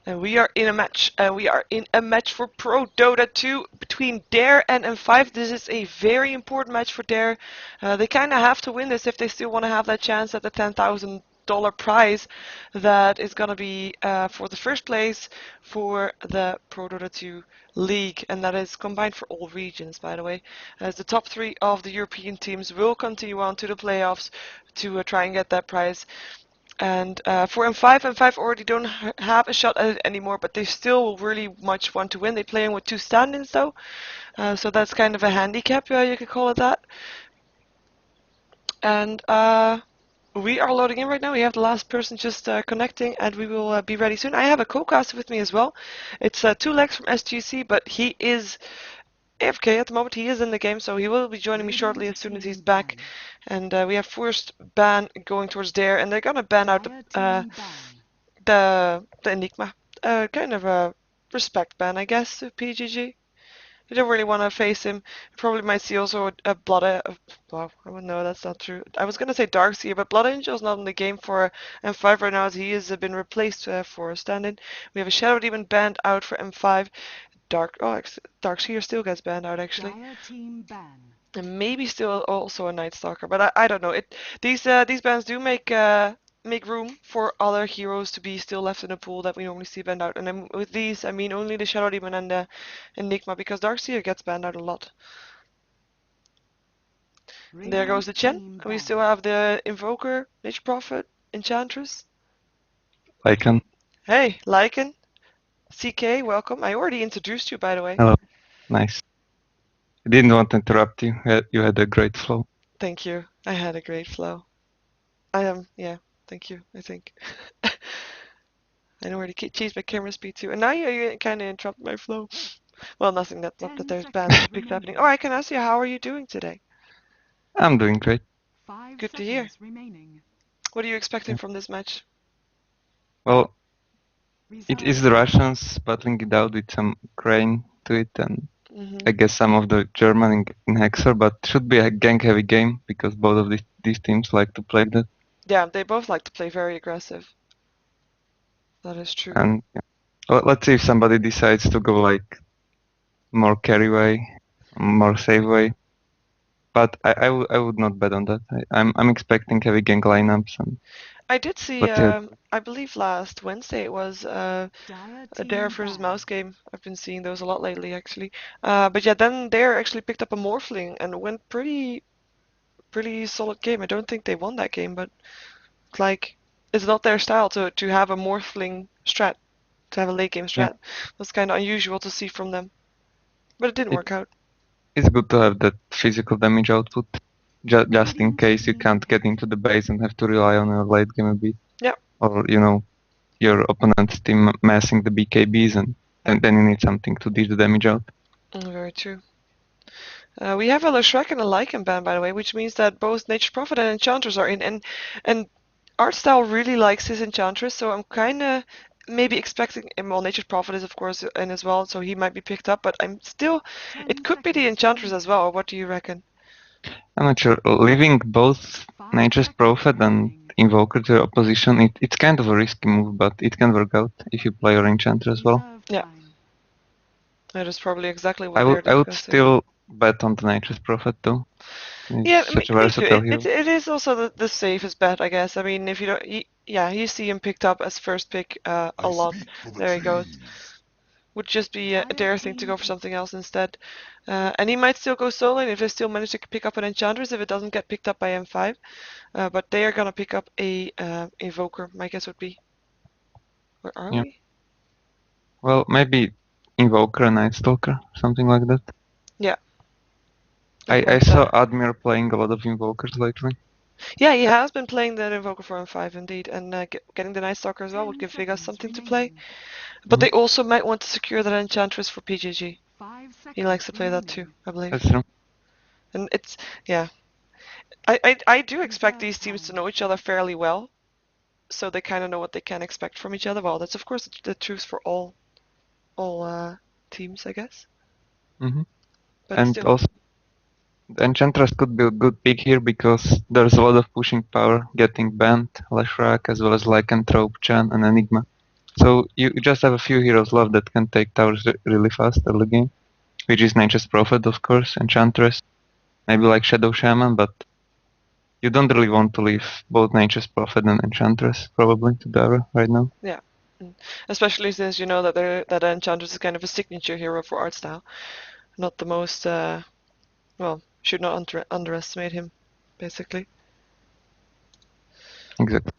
And we are in a match. We are in a match for ProDota2 between Dare and M5. This is a very important match for Dare. They kind of have to win this if they still want to have that chance at the $10,000 prize that is going to be for the first place for the ProDota2 League, and that is combined for all regions, by the way. As the top 3 of the European teams will continue on to the playoffs to try and get that prize. And for M5 already don't have a shot at it anymore, but they still really much want to win. They're playing with 2 stand-ins though, so that's kind of a handicap, you could call it that. And we are loading in right now. We have the last person just connecting, and we will be ready soon. I have a co-caster with me as well. It's Tulex from SGC, but he is AFK at the moment. He is in the game, so he will be joining me shortly as soon as he's back. And we have first ban going towards Dare, and they're gonna ban out the Enigma. Kind of a respect ban, I guess, to PGG. You don't really want to face him. You probably might see also a Blood... Wow, I would know that's not true. I was gonna say Darkseer, but Blood Angel's not in the game for M5 right now, as he has been replaced for a stand-in. We have a Shadow Demon banned out for M5. Darkseer still gets banned out actually, and maybe still also a Night Stalker, but I don't know. These bans do make room for other heroes to be still left in the pool that we normally see banned out, and then with these I mean only the Shadow Demon and the Enigma, because Darkseer gets banned out a lot. And there goes the Chen. We still have the Invoker, Nature Prophet, Enchantress. Lycan. Hey, Lycan. CK, welcome. I already introduced you, by the way. Hello. Nice. I didn't want to interrupt you. You had a great flow. Thank you. I had a great flow. Yeah, thank you, I think. I know where to change my camera speed to. And now you kind of interrupt my flow. Well, nothing not that there's bad things happening. Oh, I can ask you, how are you doing today? I'm doing great. Good to hear. What are you expecting from this match? Well, it is the Russians battling it out with some crane to it, and I guess some of the German in Hexer, but should be a gank-heavy game because both of these teams like to play that. Yeah, they both like to play very aggressive. That is true. And yeah. Well, let's see if somebody decides to go like more carry way, more save way. But I would not bet on that. I'm expecting heavy gank lineups. And I did see, I believe last Wednesday it was a Dare versus Mouse game. I've been seeing those a lot lately, actually. But yeah, then Dare actually picked up a Morphling and went pretty solid game. I don't think they won that game, but like it's not their style to have a Morphling strat, to have a late game strat. Yeah. That's kind of unusual to see from them. But it didn't work out. It's good to have that physical damage output. Just in case you can't get into the base and have to rely on your late game a bit. Yeah. Or, you know, your opponent's team massing the BKBs and then you need something to dish the damage out. Very true. We have a Leshrac and a Lycan ban, by the way, which means that both Nature Prophet and Enchantress are in. And art style really likes his Enchantress, so I'm kind of maybe expecting, well, Nature Prophet is of course in as well, so he might be picked up, but I'm still, it could be the Enchantress as well. What do you reckon? I'm not sure. Leaving both Nature's Prophet and Invoker to opposition, it's kind of a risky move, but it can work out if you play your Enchanter as well. Yeah. That is probably exactly what I would still bet on the Nature's Prophet though. It's such a versatile hero. It is also the safest bet, I guess. I mean, if you don't, you see him picked up as first pick a lot. There he goes. Would just be a Dare thing to go for something else instead. And he might still go solo if they still manage to pick up an Enchantress if it doesn't get picked up by M5. But they are gonna pick up a Invoker, my guess would be. Where are we? Well, maybe Invoker and Night Stalker, something like that. Yeah. I saw Admir playing a lot of Invokers lately. Yeah, he has been playing the Invoker for M5 indeed, and getting the Night Stalker as well would give Vegas something to play. But they also might want to secure that Enchantress for PGG. He likes to play that too, I believe. That's true. And it's, yeah. I do expect these teams to know each other fairly well, so they kind of know what they can expect from each other. Well, that's of course the truth for all teams, I guess. But and still. also, the Enchantress could be a good pick here because there's a lot of pushing power getting banned, Leshrac as well as Lycanthrope, Chan and Enigma. So you just have a few heroes left that can take towers really fast early game, which is Nature's Prophet, of course, Enchantress, maybe like Shadow Shaman, but you don't really want to leave both Nature's Prophet and Enchantress probably to Dara right now. Yeah. Especially since you know that that Enchantress is kind of a signature hero for art style. Not the most, well, should not underestimate him, basically. Exactly.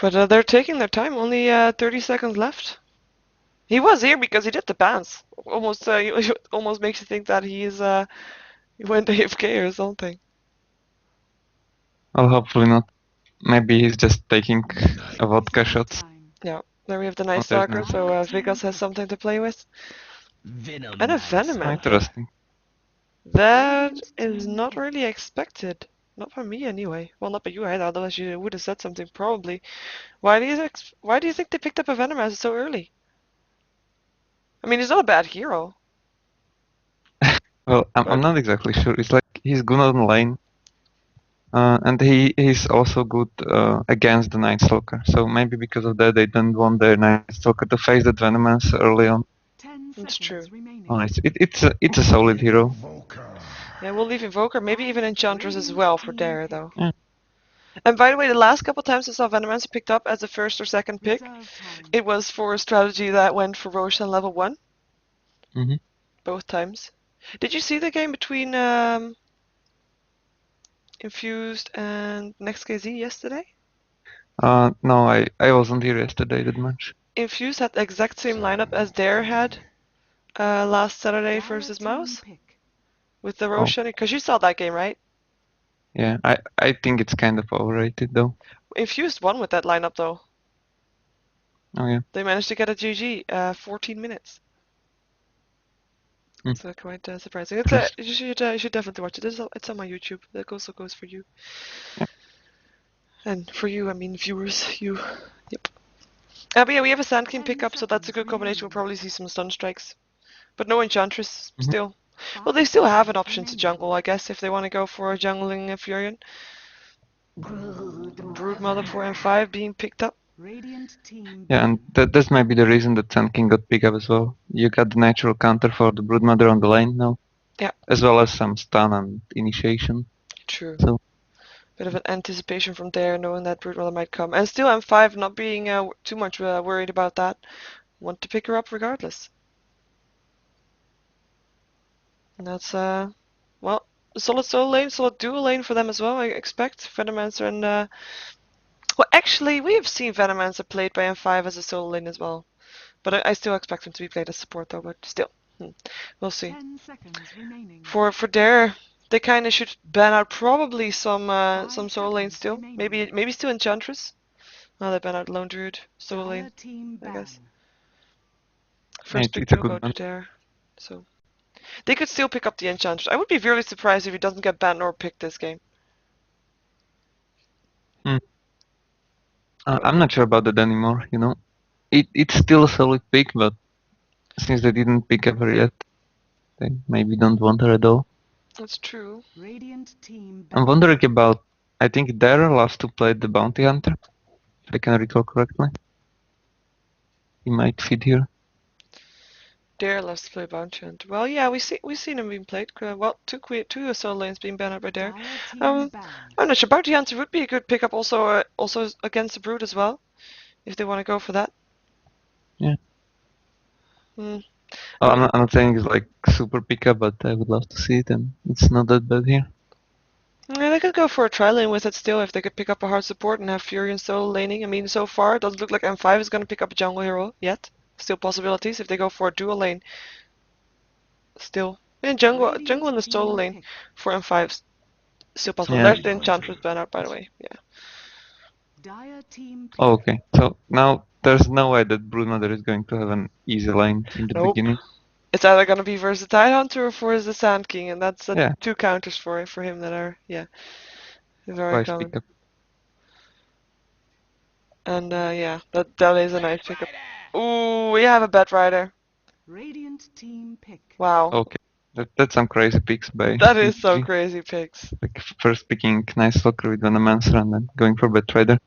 But they're taking their time, only 30 seconds left. He was here because he did the bounce. Almost, almost makes you think that he went AFK or something. Well, hopefully not. Maybe he's just taking a vodka shot. Yeah, there we have the Night There's Stalker, no... so Vegas has something to play with. And a Venom. Interesting. That is not really expected. Not by me, anyway. Well, not by you either, otherwise you would have said something, probably. Why do you think they picked up a Venom so early? I mean, he's not a bad hero. Well, I'm not exactly sure. It's like he's good on lane. And he's also good against the Night Stalker. So maybe because of that they don't want the Night Stalker to face that Venomance early on. It's true. Oh, it's a solid hero. Yeah, we'll leave Invoker, maybe even Enchantress as well for Dare, though. Yeah. And by the way, the last couple times I saw Venomancer picked up as a first or second pick, it was for a strategy that went for Roshan level 1. Mm-hmm. Both times. Did you see the game between Infused and Next KZ yesterday? No, I wasn't here yesterday that much. Infused had the exact same lineup as Dare had last Saturday versus Mouse with the Roshan, because you saw that game, right? Yeah, I think it's kind of overrated though. Infused won with that lineup though. Oh yeah. They managed to get a GG 14 minutes. Hmm. So quite surprising. You should definitely watch it. It's on my YouTube. That also goes for you. Yeah. And for you, I mean viewers, you. Yep. But yeah, we have a Sand King pickup, so that's a good combination. We'll probably see some stun strikes. But no Enchantress still. Well, they still have an option to jungle, I guess, if they want to go for a jungling Furion. Broodmother 4 and 5 being picked up. Yeah, and that might be the reason that Sun King got picked up as well. You got the natural counter for the Broodmother on the lane now. Yeah. As well as some stun and initiation. True. So bit of an anticipation from there, knowing that Broodmother might come. And still M5 not being too much worried about that. Want to pick her up regardless. And that's, well, a solid solo lane, solid dual lane for them as well, I expect. Venomancer and, well, actually, we have seen Venomancer played by M5 as a solo lane as well. But I still expect him to be played as support though, but still. We'll see. For Dare, they kind of should ban out probably some solo lanes still. Maybe still Enchantress. Oh, they ban out Lone Druid, solo lane, I guess. First pick it's a will good go to one. Dare. So they could still pick up the Enchantress. I would be really surprised if he doesn't get banned or picked this game. I'm not sure about that anymore, you know. It's still a solid pick, but since they didn't pick up her yet, they maybe don't want her at all. That's true. I'm wondering about, I think Dara loves to play the Bounty Hunter, if I can recall correctly. He might fit here. Dare loves to play Bounty Hunter. Well, yeah, we've seen him being played. Well, two solo lanes being banned out by Dare. I'm not sure. Bounty Hunter would be a good pickup also against the Brood as well, if they want to go for that. Yeah. Hmm. Well, I'm not saying it's like super pickup, but I would love to see it, and it's not that bad here. Yeah, they could go for a tri-lane with it still if they could pick up a hard support and have Fury and solo laning. I mean, so far it doesn't look like M5 is going to pick up a jungle hero yet. Still possibilities if they go for a dual lane. Still. And jungle in the solo lane for M5 still possible. Yeah. There's the Enchantress ban out, by the way. Yeah. Oh, okay. So now there's no way that Broodmother is going to have an easy lane in the Nope. beginning. It's either going to be versus the Tide Hunter or for the Sand King, and that's Yeah. two counters for him that are, yeah, very Twice common. pickup. And yeah, that is a nice pickup. Ooh, we have a Bat Rider. Wow. Okay. That's some crazy picks by That is so PGG. crazy picks. Like first picking Night Stalker with Venomancer and then going for Betrader.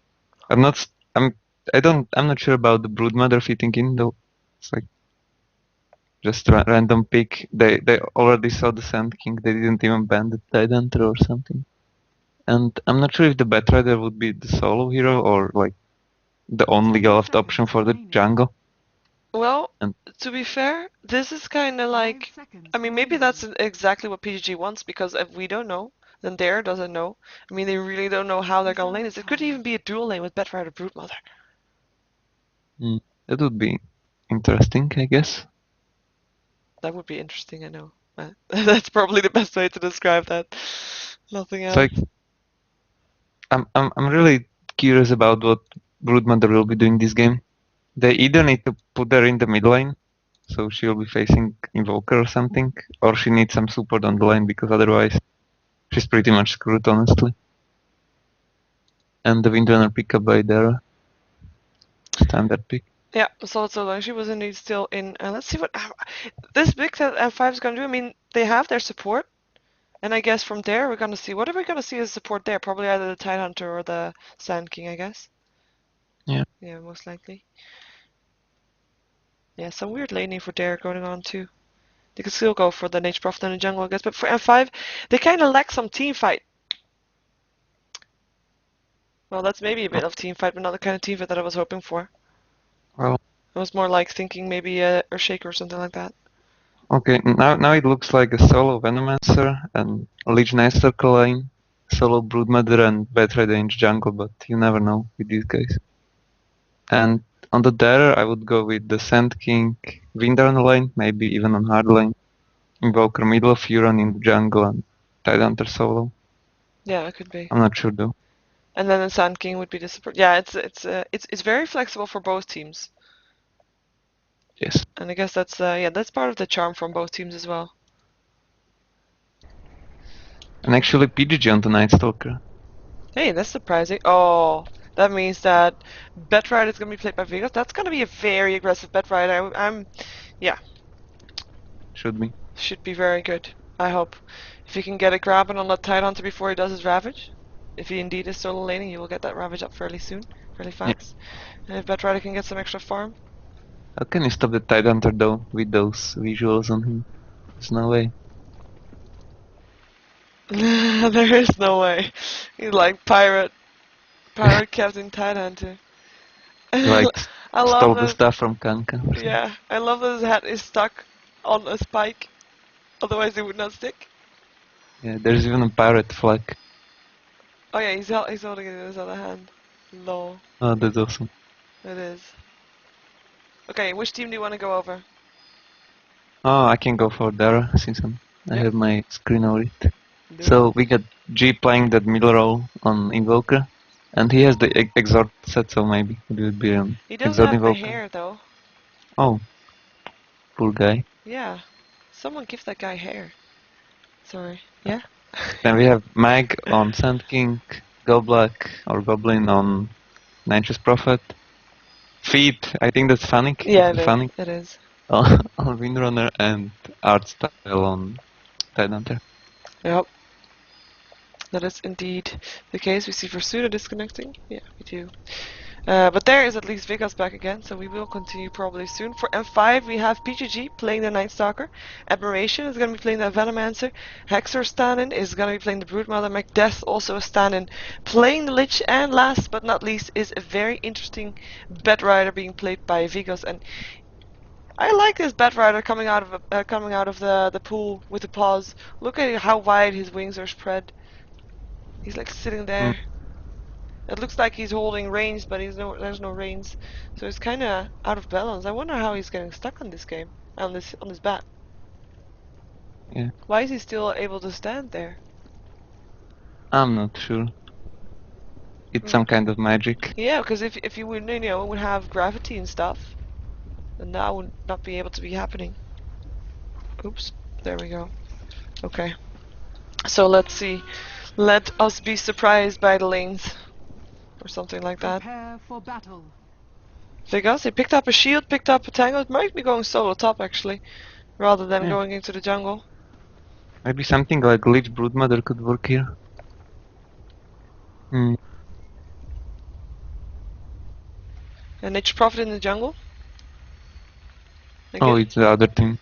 I'm not. s- I'm. I don't. I'm not sure about the Broodmother fitting in though. It's like just random pick. They already saw the Sand King. They didn't even ban the Tidehunter or something. And I'm not sure if the Betrader would be the solo hero or like the only left option for the jungle. Well, And to be fair, this is kind of like, I mean, maybe that's exactly what PGG wants, because if we don't know, then Dare doesn't know. I mean, they really don't know how they're gonna lane this. It could even be a dual lane with Betrider Broodmother. that would be interesting, I guess. That would be interesting, I know. But that's probably the best way to describe that. Nothing It's else. like I'm really curious about what Broodmother will be doing this game. They either need to put her in the mid lane, so she'll be facing Invoker or something, or she needs some support on the lane because otherwise she's pretty much screwed, honestly. And the Windrunner pickup by Dara. Standard pick. Yeah, so long. She was indeed still in. Let's see what this big that M5 is gonna do. I mean, they have their support, and I guess from there we're gonna see. What are we gonna see as support there? Probably either the Tidehunter or the Sand King, I guess. Yeah. Yeah, most likely. Yeah, some weird laning for Dare going on too. They could still go for the Nature Prophet in the jungle, I guess, but for M5, they kind of lack some team fight. Well, that's maybe a bit of team fight, but not the kind of team fight that I was hoping for. Well, I was more like thinking maybe a Earthshaker or something like that. okay. Now it looks like a solo Venomancer and Legion Circle lane, solo Broodmother and Betrader in jungle, but you never know with these guys. And on the Dare, I would go with the Sand King, Winder on the lane, maybe even on hard lane. Invoker middle of Huron in the jungle and Tidehunter solo. Yeah, it could be. I'm not sure though. And then the Sand King would be the support. Yeah, it's very flexible for both teams. Yes. And I guess that's yeah, that's part of the charm from both teams as well. And actually PGG on the Night Stalker. Hey, that's surprising. Oh, that means that Betrider is gonna be played by Vegas. That's gonna be a very aggressive Betrider. Yeah, Should be. should be very good. I hope. If he can get a grabbing on that Tidehunter before he does his Ravage, if he indeed is solo laning, he will get that Ravage up fairly soon, fairly fast. And if Betrider can get some extra farm. How can you stop the Tidehunter though with those visuals on him? There's no way. There is no way. He's like pirate Captain Tidehunter. Like I love stole the that. stuff from Kanka. Yeah, I love that his hat is stuck on a spike. Otherwise, it would not stick. Yeah, there's even a pirate flag. Oh yeah, he's holding it in his other hand. Lol, Oh, that's awesome. it is. Okay, which team do you want to go over? Oh, I can go for Dara since I Yep. have my screen over it. Do So it. we got G playing that middle role on Invoker, and he has the Exort set, so maybe it would be He doesn't Exort have the Invoker. hair though. Oh, poor guy. Yeah, someone give that guy hair. Sorry. Yeah. Then we have Mag on Sand King, Goblak or Goblin on Nature's Prophet. Feet, I think that's Fanic. Yeah, Fanic it is. on Windrunner and Art Style on Tidehunter. Yep. That is indeed the case. We see Versuda disconnecting. Yeah, we do. But there is at least Vigas back again, so we will continue probably soon. For M5, we have PGG playing the Night Stalker. Admiration is going to be playing the Venomancer. Hexer stand-in is going to be playing the Broodmother. Macdeath also a stand-in playing the Lich. And last but not least is a very interesting Bedrider being played by Vigos. And I like this Bedrider coming out of the pool with the paws. Look at how wide his wings are spread. He's like sitting there. It looks like he's holding reins, but there's no reins, so it's kind of out of balance. I wonder how he's getting stuck on this game, on this bat. Yeah. Why is he still able to stand there? I'm not sure. It's some kind of magic. Yeah, because if you would would have gravity and stuff, then that would not be able to be happening. Oops, there we go. Okay, so let's see. Let us be surprised by the lanes, or something like that. Prepare for battle. Vegas, he picked up a shield, picked up a tango. It might be going solo top actually, rather than Yeah. going into the jungle. Maybe something like Lich Broodmother could work here. Hmm. And Nature Prophet in the jungle. Oh, Again. it's the other team.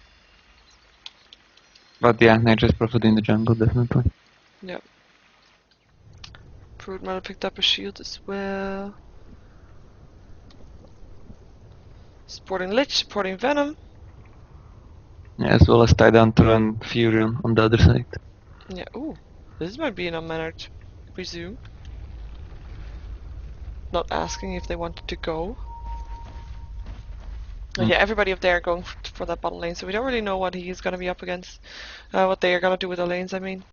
But yeah, Nature's Prophet in the jungle, definitely. Yeah. Broodmother picked up a shield as well. Supporting Lich, supporting Venom. Yeah, as well as Tidehunter and Furion on the other side. Yeah, ooh. This might be an unmannered resume. Not asking if they wanted to go. Mm. Yeah, everybody up there going for that bottom lane, so we don't really know what he's going to be up against. What they are going to do with the lanes, I mean.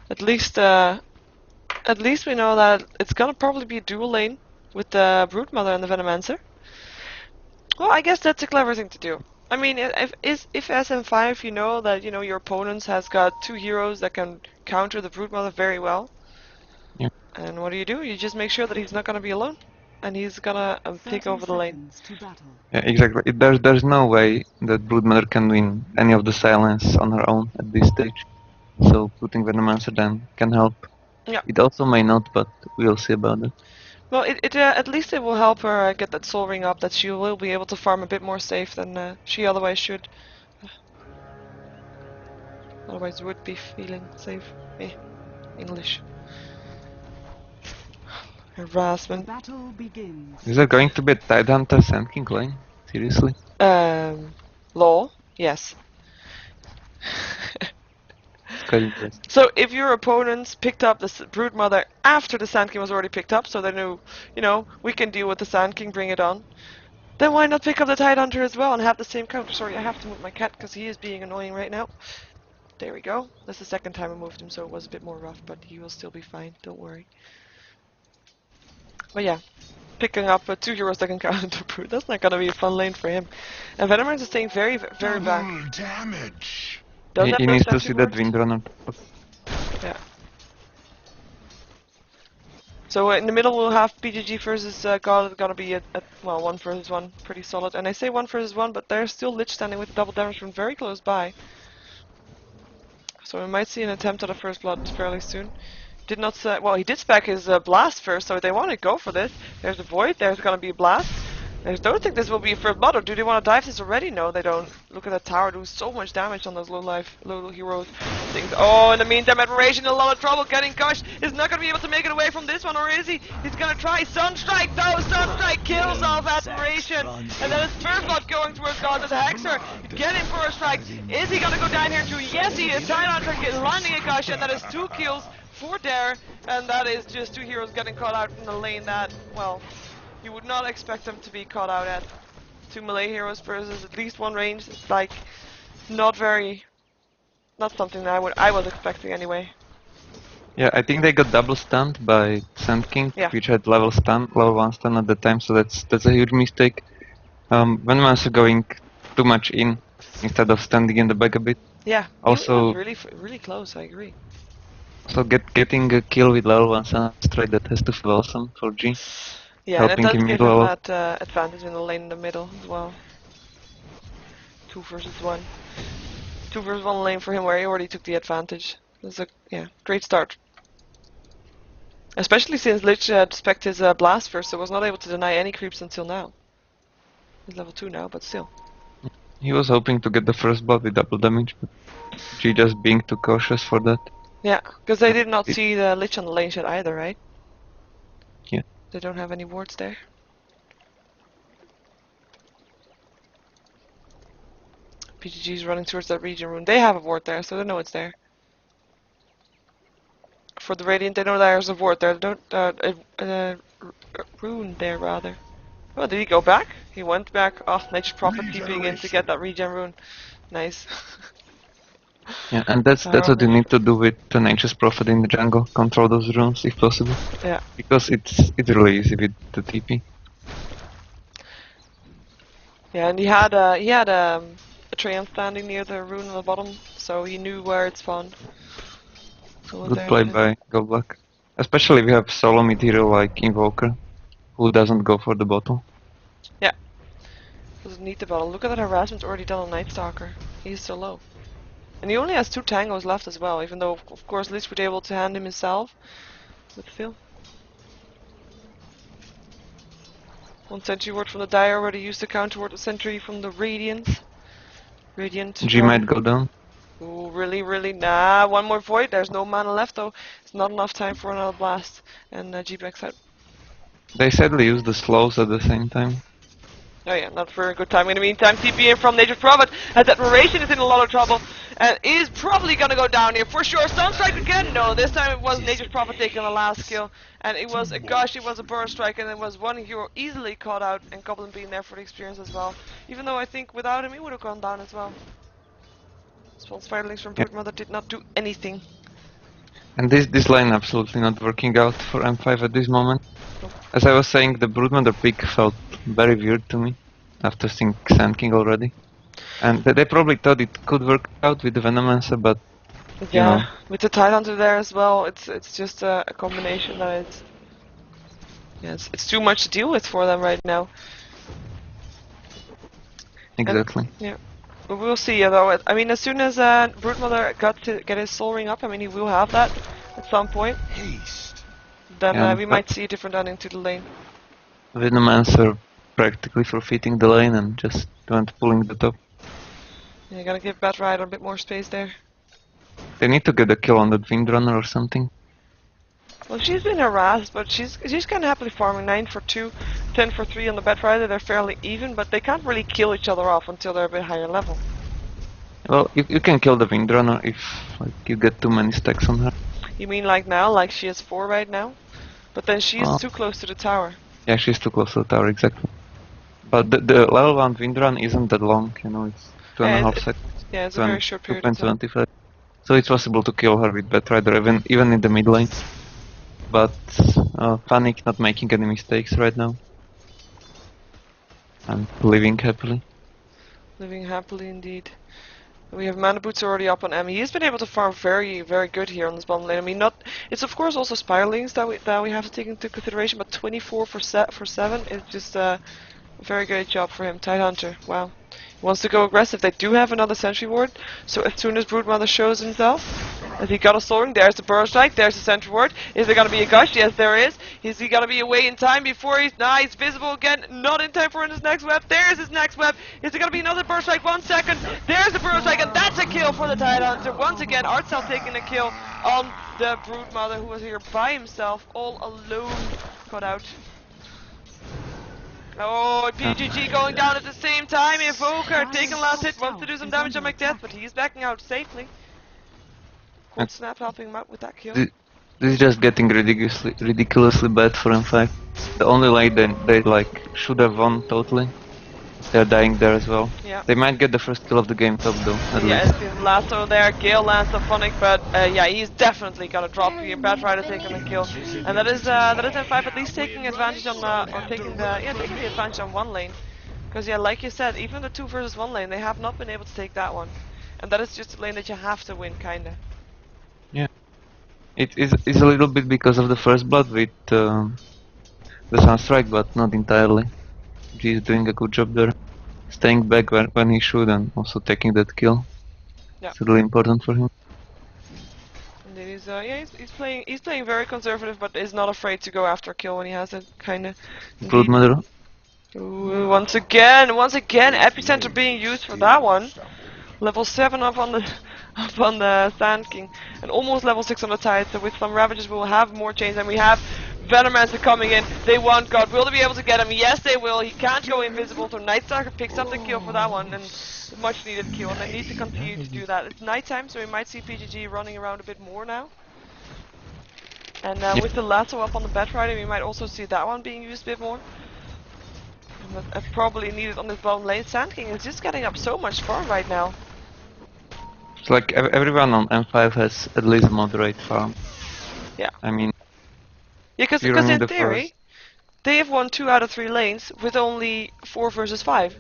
At least we know that it's going to probably be a dual lane with the Broodmother and the Venomancer. Well, I guess that's a clever thing to do. I mean, if SM5 you know that your opponent has got 2 heroes that can counter the Broodmother very well. Yeah. And what do? You just make sure that he's not going to be alone, and he's gonna take over the lane. Yeah, exactly. There's no way that Broodmother can win any of the silence on her own at this stage. So putting Venomancer then can help. Yeah. It also may not, but we'll see about it. Well, at least it will help her get that soul ring up, that she will be able to farm a bit more safe than she otherwise should. Otherwise would be feeling safe. English. Harassment. Battle begins. Is there going to be a Tidehunter Sand King lane? Seriously? Lol. Yes. It's quite interesting. So if your opponents picked up the Broodmother after the Sand King was already picked up, so they knew, we can deal with the Sand King, bring it on, then why not pick up the Tidehunter as well and have the same counter? Sorry, I have to move my cat because he is being annoying right now. There we go. That's the second time I moved him, so it was a bit more rough, but he will still be fine. Don't worry. But yeah, picking up 2 heroes that can counter the Brood, that's not going to be a fun lane for him. And Venomance is staying very, very back. Damage. He needs to see that Windrunner. Yeah. So in the middle we'll have PGG versus God. It's gonna be a 1 versus 1, pretty solid. And I say 1 versus 1, but there's still Lich standing with the double damage from very close by. So we might see an attempt at a first blood fairly soon. Did not say, well, he did spec his blast first, so they want to go for this. There's a void. There's gonna be a blast. I don't think this will be a first blood, or do they want to dive this already? No, they don't. Look at that tower doing so much damage on those little heroes. Things. Oh, in the meantime, Admiration in a lot of trouble. Getting Gush is not going to be able to make it away from this one, or is he? He's going to try Sunstrike, though. Sunstrike kills off Admiration. And then his first blood going towards God as a Hexer. Getting for a strike. Is he going to go down here too? Yes, he is. Tidehunter landing a Gush, and that is 2 kills for Dare. And that is just 2 heroes getting caught out in the lane that, well, you would not expect them to be caught out at. 2 melee heroes versus at least 1 range. It's like not something that I was expecting anyway. Yeah, I think they got double stunned by Sand King, which had level 1 stun at the time, so that's a huge mistake. Venomancer going too much in instead of standing in the back a bit. Yeah, also really close, I agree. So getting a kill with level 1 Sunstrike, that has to feel awesome for G. Yeah, and it does give him that advantage in the lane in the middle as well. 2 versus 1. 2 versus 1 lane for him where he already took the advantage. It's a great start. Especially since Lich had spec'd his blast first, so was not able to deny any creeps until now. He's level 2 now, but still. He was hoping to get the first blood with double damage, but G just being too cautious for that. Yeah, because they did not see the Lich on the lane shot either, right? Yeah. They don't have any wards there. PGG's running towards that region rune. They have a ward there, so they know it's there. For the Radiant, they know there's a ward there. They don't, rune there, rather. Oh, did he go back? He went back. Oh, Nature Prophet TPing in to get that regen rune. Nice. Yeah, and that's what you need to do with the Nature's Prophet in the jungle. Control those runes if possible. Yeah. Because it's really easy with the TP. Yeah, and he had a Treant standing near the rune on the bottom, so he knew where it spawned. So good play by Goldblack. Especially if you have solo mid hero like Invoker, who doesn't go for the bottle. Yeah. Doesn't need the bottle. Look at that harassment already done on Night Stalker. He's so low. And he only has 2 tangos left as well, even though, of course, Lich would be able to hand him himself. But still. One sentry ward from the Dire already used to counter ward the sentry from the Radiant. Radiant. G might go down. Ooh, really, really? Nah, one more void. There's no mana left though. It's not enough time for another blast. And G backs out. They sadly use the slows at the same time. Oh yeah, not very good time. In the meantime, TP in from Nature's Prophet, as Admiration is in a lot of trouble, and is probably gonna go down here for sure. Sunstrike again? No, this time it was Nature's Prophet taking the last kill, and it was a Gush, it was a Burst Strike, and it was one hero easily caught out, and Goblin being there for the experience as well. Even though I think without him he would have gone down as well. Small Spiderlings from Broodmother did not do anything. And this line absolutely not working out for M5 at this moment. As I was saying, the Broodmother pick felt very weird to me after seeing Sand King already. And they probably thought it could work out with the Venomancer, but yeah, you know. with the Tidehunter there as well, it's just a combination that it's too much to deal with for them right now. Exactly. And, yeah. But we'll see though. I mean, as soon as Broodmother got to get his soul ring up, I mean he will have that at some point. Then we might see a different ending to the lane. Venomancer practically forfeiting the lane and just went pulling the top. Yeah, gotta give Bat Rider a bit more space there. They need to get a kill on that Windrunner or something. Well, she's been harassed, but she's kind of happily farming 9 for 2, 10 for 3 on the Bat Rider. They're fairly even, but they can't really kill each other off until they're a bit higher level. Well, you can kill the Windrunner if you get too many stacks on her. You mean like now, like she has 4 right now? But then she's too close to the tower. Yeah, she's too close to the tower, exactly. But the level 1 Windrun isn't that long, you know, it's 2.5 seconds. Yeah, it's a very short period of time. 2.25. So it's possible to kill her with Bat Rider, even in the mid lane. But Panic not making any mistakes right now. And living happily. Living happily indeed. We have Mana Boots already up on Emmy. He's been able to farm very, very good here on this bottom lane. I mean, it's of course also Spiralings that we have to take into consideration, but 24 for 7 is just a very good job for him. Tidehunter, wow. He wants to go aggressive. They do have another sentry ward, so as soon as Broodmother shows himself, as he got a soul ring, there's the Burst Strike, there's the sentry ward. Is there gonna be a Gush? Yes, there is. Is he gonna be away in time before he's visible again? Not in time for his next web. There's his next web. Is there gonna be another Burst Strike? 1 second. There's the Burst Strike, and that's a kill for the Tidehunter. Once again, Artcell taking a kill on the Broodmother, who was here by himself, all alone, cut out. Oh, PGG going down at the same time. Evoker taking last hit, wants to do some damage on Macbeth, but he's backing out safely. Cold Snap helping him out with that kill. This is just getting ridiculously bad for M5. The only lane they like should have won totally. They're dying there as well. Yeah. They might get the first kill of the game top though, at least. Yes, lasso there, Gale lands the Phonic, but yeah, he's definitely gonna drop here. Bat Rider taking the kill, and that is M5 at least taking advantage on taking the advantage on one lane, because yeah, like you said, even the 2 versus 1 lane, they have not been able to take that one, and that is just a lane that you have to win, kinda. Yeah, it is a little bit because of the first blood with the Sunstrike, but not entirely. He's doing a good job there. Staying back when he should and also taking that kill. Yeah. It's really important for him. Indeed, he's playing very conservative, but is not afraid to go after a kill when he has it, kinda. Broodmother. Ooh, once again, Epicenter being used for that one. Level 7 up on the Sand King, and almost level 6 on the Tide. So with some Ravages, we'll have more chains, and we have Venomancer coming in. They want God. Will they be able to get him? Yes, they will. He can't go invisible, so Nightstalker picks up the kill for that one, and a much needed kill, and they need to continue to do that. It's nighttime, so we might see PGG running around a bit more now. And with the lasso up on the Bat Rider, we might also see that one being used a bit more. And that's probably needed on this bottom lane. Sand King is just getting up so much farm right now. It's like everyone on M5 has at least moderate farm. Yeah. I mean, yeah, because in theory, they have won 2 out of 3 lanes with only 4 versus 5.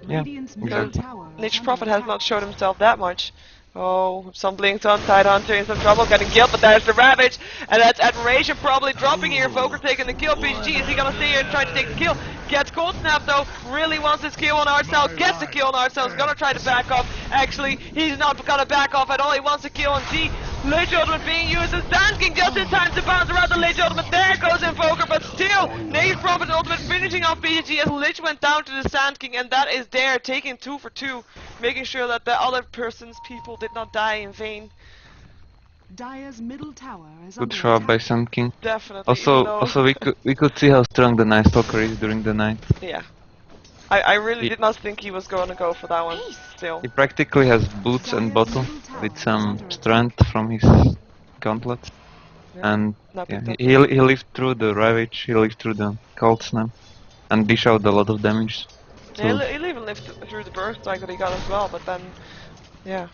Yeah, exactly. Nature's Prophet has not showed himself that much. Oh, some blinks on, Tidehunter in some trouble, getting killed, but there's the Ravage, and that's Admiration probably dropping here. Evoker taking the kill. PGG, is he gonna stay here and try to take the kill? Gets cold snap though, really wants his kill on ourselves, gets the kill on ourselves, gonna try to back off. Actually, he's not gonna back off at all, he wants a kill on D. Lich Ultimate being used as Sand King just in time to bounce around the Lich Ultimate. There goes Invoker, but still, Nate Prophet Ultimate finishing off PGG as Lich went down to the Sand King, and that is there, taking 2 for 2, making sure that the other person's people did not die in vain. Dire's middle tower is Good show by Sand King. Definitely. Also we could see how strong the Night Stalker is during the night. Yeah. I really did not think he was going to go for that one. Still. He practically has boots and bottle with some strength from his gauntlets. Yeah. And yeah, he lived through the Ravage, he lived through the Cold Snap, and dish out a lot of damage. So Yeah, he even lived through the burst strike that he got as well, but then, yeah.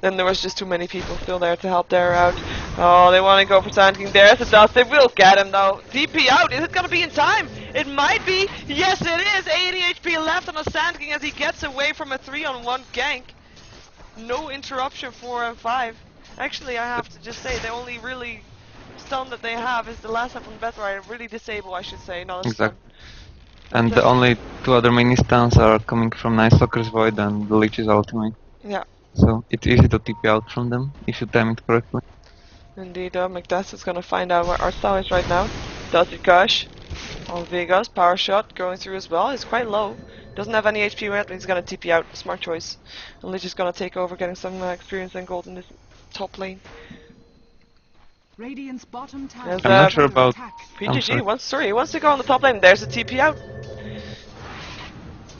Then there was just too many people still there to help Dare out. Oh, they want to go for Sand King. There's the dust. They will get him though. DP out. Is it going to be in time? It might be. Yes, it is. 80 HP left on the Sand King as he gets away from a 3-on-1 gank. No interruption for M5. Actually, I have to just say, the only really stun that they have is the last one from Bethrider. Really disable, I should say. Not a stun. And the only 2 other mini stuns are coming from Night Stalker's Void and the Lich's ultimate. Yeah. So it's easy to TP out from them if you time it correctly. Indeed, Macduff is gonna find out where Arthur is right now. Does it gush? On Vegas, power shot going through as well. He's quite low. Doesn't have any HP yet, but he's gonna TP out. Smart choice. And Lich is gonna take over, getting some experience and gold in this top lane. Radiant's bottom tower. I'm not sure about PGG he wants to go on the top lane. There's a TP out.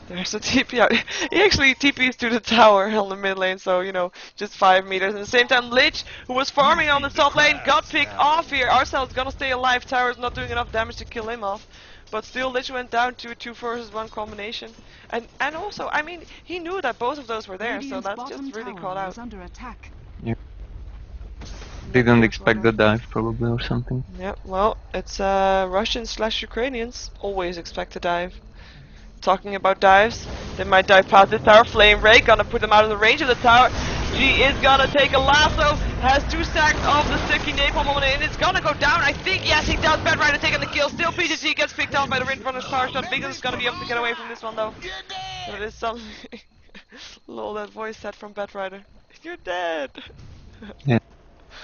There's a TP out. He actually TPs to the tower on the mid lane, so, you know, just 5 meters. At the same time, Lich, who was farming on the top lane, got picked off here. Arcel's gonna stay alive. Tower's not doing enough damage to kill him off. But still, Lich went down to a 2 versus 1 combination. And also, I mean, he knew that both of those were there, so that's just really called out. Under attack. Yeah. Didn't expect the dive, probably, or something. Yeah, well, it's Russians/Ukrainians always expect to dive. Talking about dives, they might dive past this tower. Flame Ray gonna put them out of the range of the tower. G is gonna take a lasso, has 2 stacks of the sticky napalm on it, and it's gonna go down. I think, yes, he does. Bethrider taking the kill. Still, PGG gets picked off by the range runner's power shot. Vegas is gonna be able to get away from this one though. But it is something. Lol, that voice set from Bethrider. You're dead. Yeah,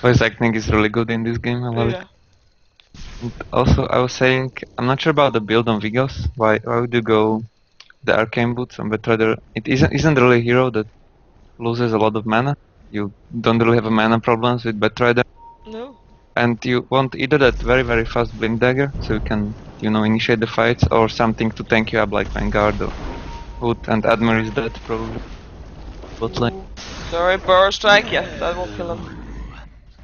voice acting is really good in this game. I love it. And also, I was saying, I'm not sure about the build on Vigos. Why would you go the Arcane Boots on Bethrider? It isn't really a hero that loses a lot of mana. You don't really have a mana problems with Bethrider. No. And you want either that very fast Blink Dagger, so you can, you know, initiate the fights, or something to tank you up like Vanguard or Hood, and Admir is dead probably. Bot lane. Sorry, Burrow Strike, yes, that will kill him.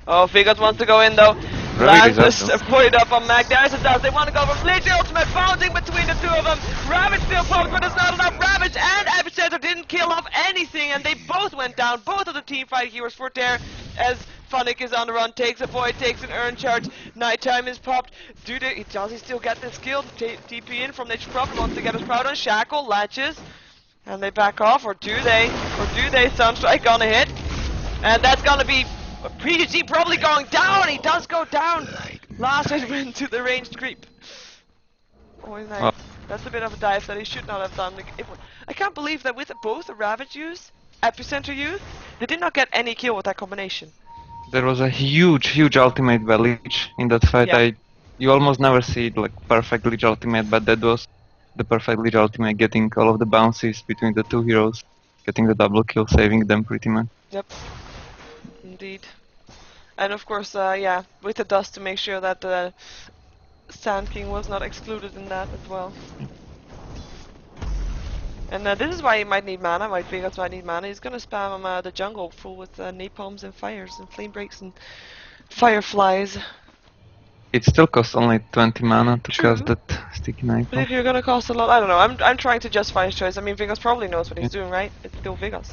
Oh, Vigos wants to go in though. Lances put it up on Mac. There's a dust. They want to go for Lich Ultimate, bouncing between the 2 of them. Ravage still pokes, but it's not enough. Ravage and Epicenter didn't kill off anything, and they both went down. Both of the team fight heroes for Dare as Funnick is on the run, takes a void, takes an urn charge. Nighttime is popped. Does he still get this kill? TP in from Lich Prophet, wants to get his Proud on Shackle, latches. And they back off, or do they? Sunstrike gonna hit. And that's gonna be PGG probably going down. He does go down. Last hit went to the ranged creep. Oh, nice. Oh. That's a bit of a dive that he should not have done. I can't believe that with both the Ravage use, Epicenter use, they did not get any kill with that combination. There was a huge ultimate by Lich in that fight. Yeah. You almost never see it, like perfect Lich ultimate, but that was the perfect Lich ultimate, getting all of the bounces between the 2 heroes, getting the double kill, saving them pretty much. Yep. Indeed. And of course, yeah, with the dust to make sure that the Sand King was not excluded in that as well. And this is why he might need mana, why Vegas might need mana. He's gonna spam the jungle full with napalms and fires and flame breaks and fireflies. It still costs only 20 mana to cast that sticky napalm. But if you're gonna cost a lot, I don't know, I'm trying to justify his choice. I mean, Vegas probably knows what he's doing, right? It's still Vegas.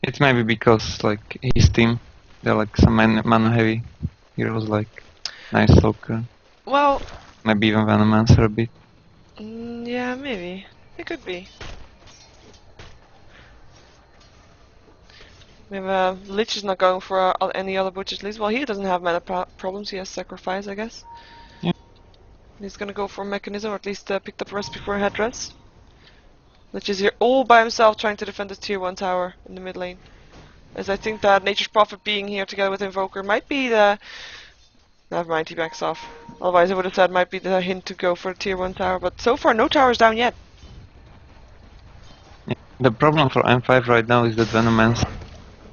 It's maybe because, like, his team, they're like some mana heavy heroes like Night Stalker. Well, maybe even Venomancer a bit. Yeah, maybe. It could be. Maybe Lich is not going for any other butchers at least. Well, he doesn't have mana problems, he has Sacrifice, I guess. Yeah. He's gonna go for a mechanism, or at least picked up a recipe for a headdress. Lich is here all by himself trying to defend his tier 1 tower in the mid lane. As I think that Nature's Prophet being here together with Invoker might be the... Never mind, he backs off. Otherwise I would have said might be the hint to go for a tier 1 tower, but so far no towers down yet. Yeah. The problem for M5 right now is that Venomancer,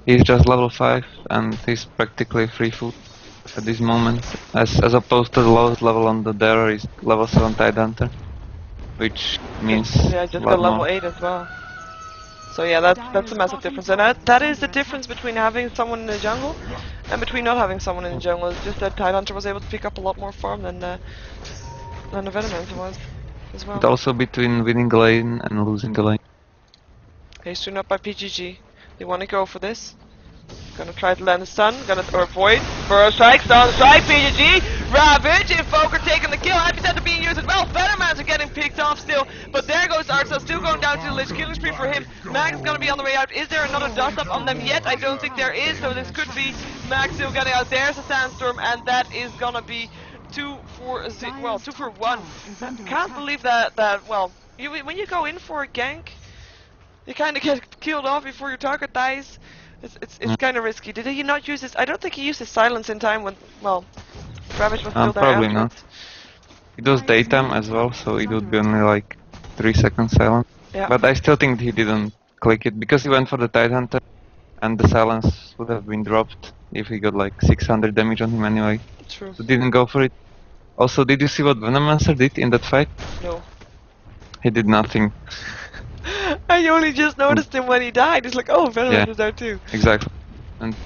he's just level 5 and he's practically free food at this moment, as opposed to the lowest level on the Dare is level 7 Tidehunter, which means yeah, just a lot got level more. 8 as well. So yeah, that's a massive difference, and that is the difference between having someone in the jungle and between not having someone in the jungle. It's just that Tidehunter was able to pick up a lot more farm than the Venomancer was as well. But also between winning a lane and losing a lane. Okay, soon up by PGG. They want to go for this. Gonna try to land a stun, or avoid. Burrow strike, stun strike, PGG, Ravage, Invoker taking the kill, Epicenter being used as well, Venomancer getting picked off still, but there goes Arcel, still going down to the Lich, killing spree for him. Mag is gonna be on the way out. Is there another dust up on them yet? I don't think there is, so this could be Mag still getting out. There's a Sandstorm, and that is gonna be 2 for 1. Can't believe that, well, when you go in for a gank, you kinda get killed off before your target dies. It's kind of risky. Did he not use his... I don't think he used his silence in time when, well, Ravage was still there Probably after not. it. It was daytime as well, so it would be only like 3 seconds silent. Yeah. But I still think he didn't click it, because he went for the Tidehunter, and the silence would have been dropped if he got like 600 damage on him anyway. True. So didn't go for it. Also, did you see what Venomancer did in that fight? No. He did nothing. I only just noticed him when he died. He's like, oh, Venom was there too. Exactly. And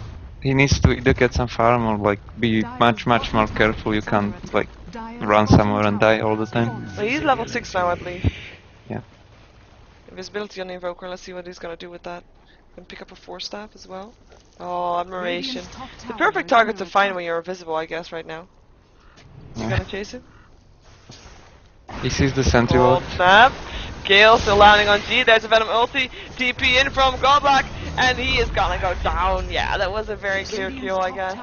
he needs to either get some farm or like be much more careful. You can't like run somewhere and die all the time. Well, he's level 6 now, I believe. Yeah. Invisibility on the Invoker. Let's see what he's gonna do with that. Can pick up a 4-staff as well. Oh, admiration. The perfect target to find when you're invisible, I guess, right now. You gonna chase him? He sees the sentry Oh, ward. snap. Gale still landing on G. There's a Venom ulti. TP in from Godblack. And he is gonna go down. Yeah, that was a very clear kill, I guess.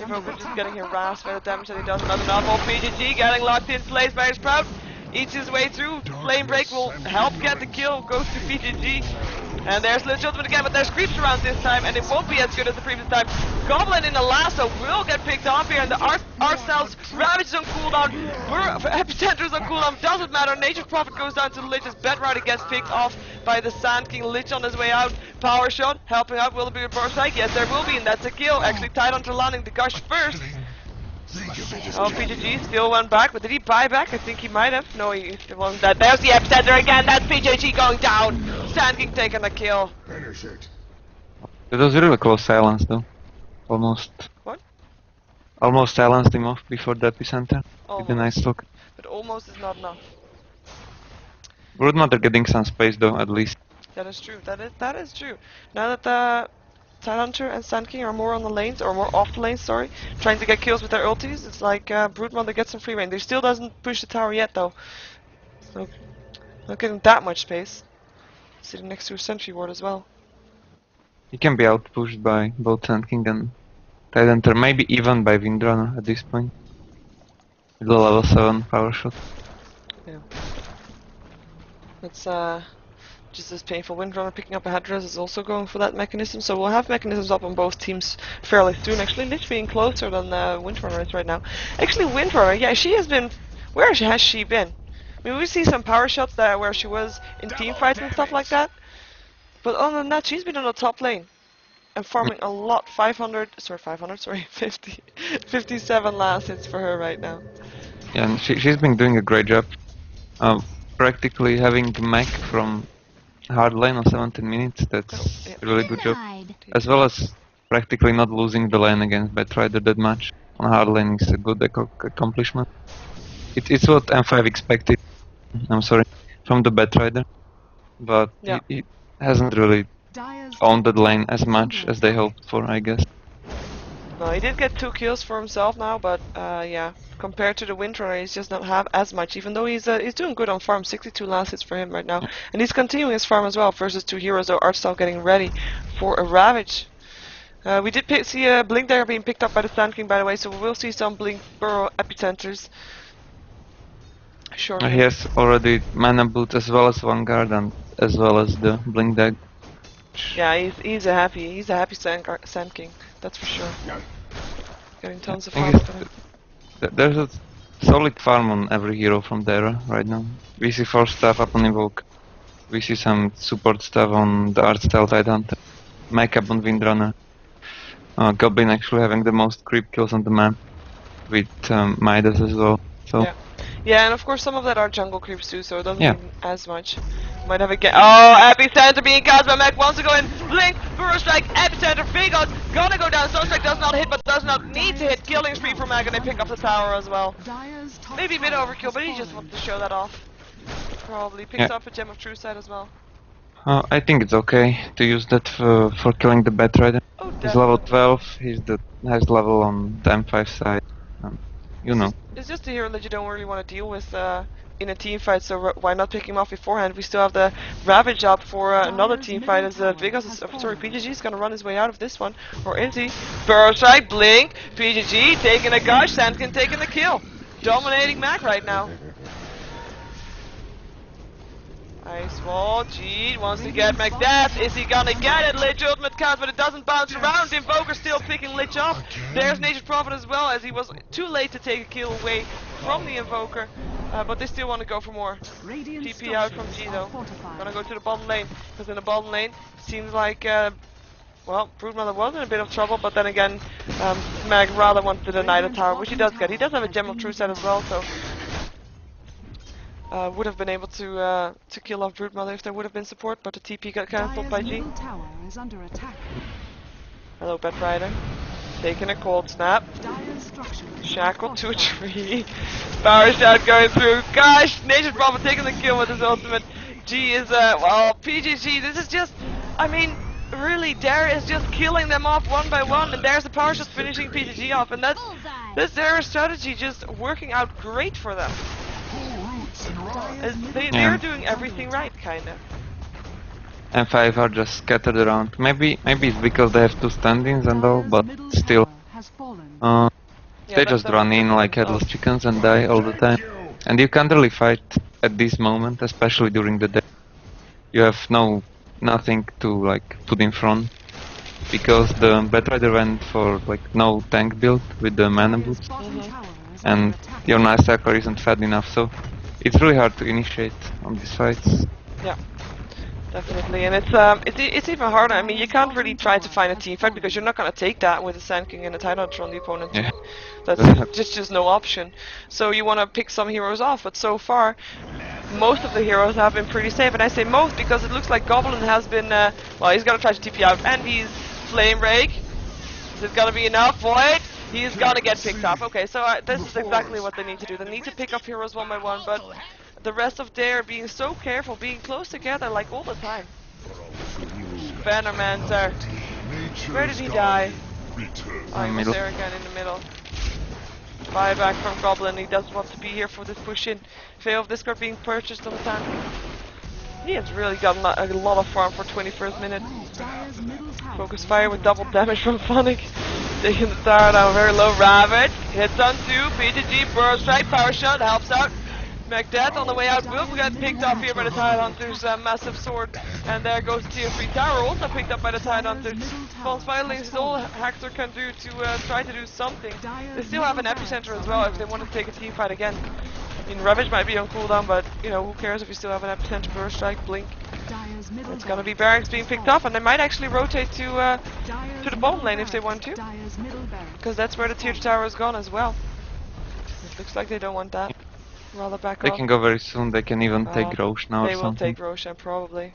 Invoker just getting harassed by the damage that he does. Another normal PGG getting locked in place by his Sprout. Eats his way through. Flame Break will help get the kill. Goes to PGG. And there's Lich Ultimate again, but there's creeps around this time, and it won't be as good as the previous time. Goblin in the lasso will get picked off here, and the Arcel's Ravage is on cooldown. Epicenter's on cooldown, doesn't matter. Nature's Prophet goes down to the Lich as Bedrider gets picked off by the Sand King. Lich on his way out. Power shot, helping out. Will there be a burst strike? Yes, there will be, and that's a kill. Actually, Tidehunter landing the gush first. Oh, PGG still went back, but did he buy back? I think he might have. No, he still wasn't dead. There's the Epicenter again. That's PGG going down. Sand King taking the kill. It was really close silence though. Almost. What? Almost silenced him off before the Epicenter. Almost. With a nice look. But almost is not enough. Broodmother getting some space though, at least. That is true. That is true. Now that the Tidehunter and Sand King are more on the lanes, or more off the lanes, sorry, trying to get kills with their ultis, it's like Broodmother gets some free reign. They still doesn't push the tower yet though. So, not getting that much space. Sitting next to a sentry ward as well. He can be outpushed by both Sand King and Tidehunter, maybe even by Windrunner at this point. With the level 7 power shot. Yeah. It's just as painful. Windrunner picking up a headdress is also going for that mechanism, so we'll have mechanisms up on both teams fairly soon. Actually, Lich being closer than Windrunner is right now. Actually, Windrunner, yeah, she has been... Where has she been? I mean, we see some power shots there where she was in team fights and stuff like that, but other than that, she's been on the top lane and farming a lot. 50, 57 last hits for her right now. Yeah, and she's been doing a great job. Practically having the mech from hard lane on 17 minutes, that's a really good job. As well as practically not losing the lane against Bedrider that much on hard lane is a good accomplishment. It's what M5 expected, I'm sorry, from the Bedrider, but it hasn't really owned the lane as much as they hoped for, I guess. No, he did get 2 kills for himself now, but yeah, compared to the Windrunner, he's just not have as much. Even though he's doing good on farm, 62 last hits for him right now, and he's continuing his farm as well versus 2 heroes. Though Archstyle getting ready for a Ravage. We did see a Blink there being picked up by the Sand King, by the way, so we will see some Blink Burrow Epicenters. Sure. He has already mana boot as well as Vanguard and as well as the Blink Dag. Yeah, he's a happy Sand King, that's for sure. Getting tons of farm for him. There's a solid farm on every hero from there right now. We see 4 stuff up on Evoke. We see some support stuff on the Artstyle Tidehunter. Makeup on Windrunner. Goblin actually having the most creep kills on the map. With Midas as well. So Yeah, and of course some of that are jungle creeps too, so it doesn't mean as much. Might have a get. Oh, Epicenter being cast by Mac wants to go in. Blink, Burrow Strike, Epicenter, Vigos, gonna go down. Stone Strike does not hit, but does not need to hit. Killing spree for Mac, and they pick up the tower as well. Maybe a bit overkill, but he just wanted to show that off. Probably picks up a Gem of True Sight as well. I think it's okay to use that for killing the Batrider. Oh, he's level 12, he's the highest level on the M5 side. You know. It's just a hero that you don't really want to deal with in a team fight, so why not pick him off beforehand? We still have the Ravage up for another team fight as Vigos is, sorry, PGG is gonna run his way out of this one. Or is he? Burrow Strike, Blink, PGG taking a gush, Sandkin taking the kill. Dominating Mac right now. Ice Wall, G wants to get Macbeth. Is he gonna get it? Lich ultimate cast, but it doesn't bounce around. Invoker still picking Lich off. There's Nature's Prophet as well, as he was too late to take a kill away from the Invoker. But they still want to go for more. TP out from G though. Gonna go to the bottom lane, because in the bottom lane seems like well, Broodmother was in a bit of trouble, but then again, Mag rather wanted to deny the tower, which he does get. He does have a Gem of True Sight as well, so would have been able to kill off Broodmother if there would have been support, but the TP got cancelled by G. Hello, Batrider. Taking a cold snap. Shackled to a tree. Power shot going through. Gosh, Nature's Prophet taking the kill with his ultimate. G is, well, PGG, this is just, I mean, really, Dare is just killing them off one by one, and there's the power shot finishing PGG off, and that's their strategy just working out great for them. They're doing everything right, kinda. M5 are just scattered around. Maybe it's because they have 2 standings and all, but still. They just run in like headless chickens and die all the time. And you can't really fight at this moment, especially during the day. You have nothing to like put in front. Because the Batrider went for like no tank build with the mana boost. And your nice cycle isn't fed enough, so it's really hard to initiate on these fights. Yeah, definitely, and it's even harder. I mean, you can't really try to find a team fight because you're not gonna take that with a Sand King and a Tidehunter on the opponent. Yeah. That's just no option. So you want to pick some heroes off, but so far, most of the heroes have been pretty safe. And I say most because it looks like Goblin has been, well, he's gonna try to TP out, and he's Flame Rake. Is it gonna be enough? Void. He's gonna get picked up. Okay, so this is exactly what they need to do. They need to pick up heroes one by one, but the rest of Dare being so careful, being close together like all the time. Bannermancer. Where did he die? Oh, he was there again in the middle. Buyback from Goblin. He does want to be here for this push in. Veil of Discord being purchased on the time. He has really got a lot of farm for 21st minute. Focus fire with double damage from Phonic. Taking the tower down very low. Ravage hits on 2. PGG, Burrow Strike, Power Shot helps out. Macbeth on the way out will get picked up here by the Tidehunter's massive sword. And there goes tier 3 tower, also picked up by the Tidehunter. False Filing is all Hector can do to try to do something. They still have an epicenter as well if they want to take a team fight again. I mean, Ravage might be on cooldown, but you know, who cares if you still have an epicenter, Burrow Strike, Blink. It's gonna be Barracks being picked up, and they might actually rotate to the bottom lane if they want to. Because that's where the tier 2 tower is gone as well. It looks like they don't want that. Rather back They off. can go very soon, they can even take Roche now or They will something. take Roshan, probably.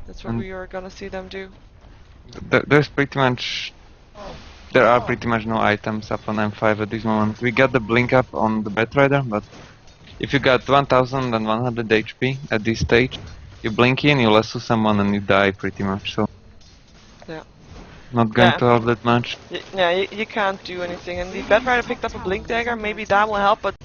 That's what we are gonna see them do. There's pretty much... There are pretty much no items up on M5 at this moment. We got the blink up on the Batrider, but if you got 1100 HP at this stage, you blink in, you lasso someone and you die pretty much, so... Yeah. Not going to help that much. You can't do anything, and the Batrider picked up a blink dagger, maybe that will help, but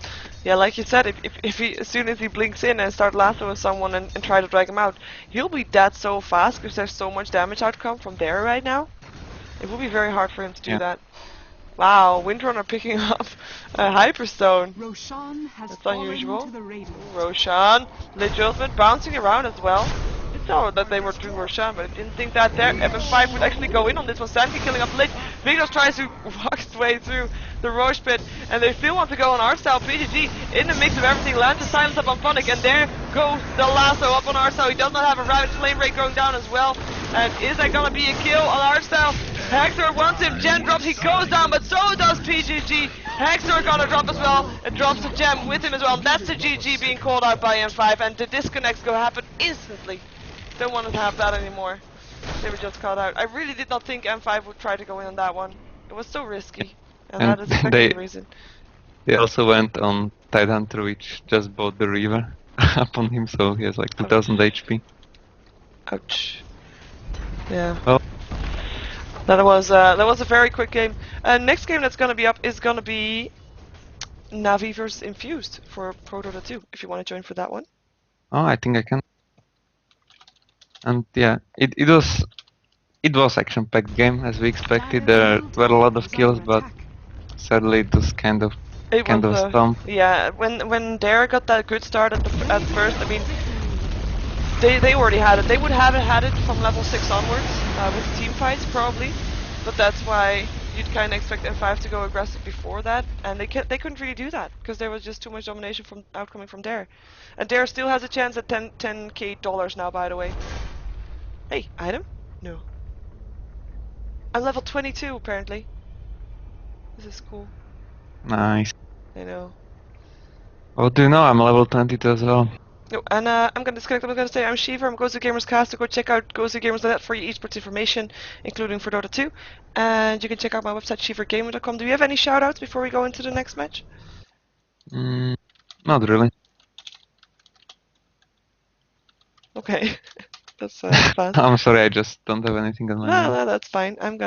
yeah, like you said, if he, as soon as he blinks in and start lassoing someone and try to drag him out, he'll be dead so fast because there's so much damage outcome from there right now. It will be very hard for him to do that. Wow, Windrunner picking up a Hyperstone. Roshan has That's fallen unusual. to the Radiant. Roshan, Legilsman bouncing around as well. Didn't know that they were doing Roshan, but I didn't think that there FM5 would actually go in on this one. Sanki killing off Lich. Vignos tries to walk his way through the Roche pit, and they still want to go on our style. PGG in the mix of everything, lands the silence up on Phonic, and there goes the lasso up on our style. He does not have a Ravage flame rate going down as well. And is that gonna be a kill on our style? Hector wants him, Gen drops, he goes down, but so does PGG. Hector gonna drop as well, and drops the gem with him as well. And that's the GG being called out by M5, and the disconnect's gonna happen instantly. Don't want to have that anymore. They were just called out. I really did not think M5 would try to go in on that one. It was so risky, and that is exactly the reason. They also went on Tidehunter, which just bought the Reaver upon him, so he has like 2000 HP. Ouch. Yeah. Well, that was a very quick game. Next game that's gonna be up is gonna be Navi versus Infused for ProDota2. If you want to join for that one. oh, I think I can. And yeah, it was action-packed game as we expected. There were a lot of kills, but sadly it was kind of a stomp. Yeah, when Dare got that good start at first, I mean, they already had it. They would have had it from level 6 onwards with team fights probably, but that's why you'd kind of expect M5 to go aggressive before that, and they couldn't really do that because there was just too much domination from outcoming from Dare, and Dare still has a chance at $10K now, by the way. Hey, item? No. I'm level 22 apparently. This is cool. Nice. I know. What do you know? I'm level 22 as well. No, and I'm gonna disconnect. I'm gonna say I'm Sheever. I'm GoToGamersCast. So go check out GoToGamers.net for your esports information, including for Dota 2. And you can check out my website SheeverGaming.com. Do you have any shoutouts before we go into the next match? Not really. Okay, that's fast. I'm sorry, I just don't have anything on my mind. No, that's fine. I'm gonna.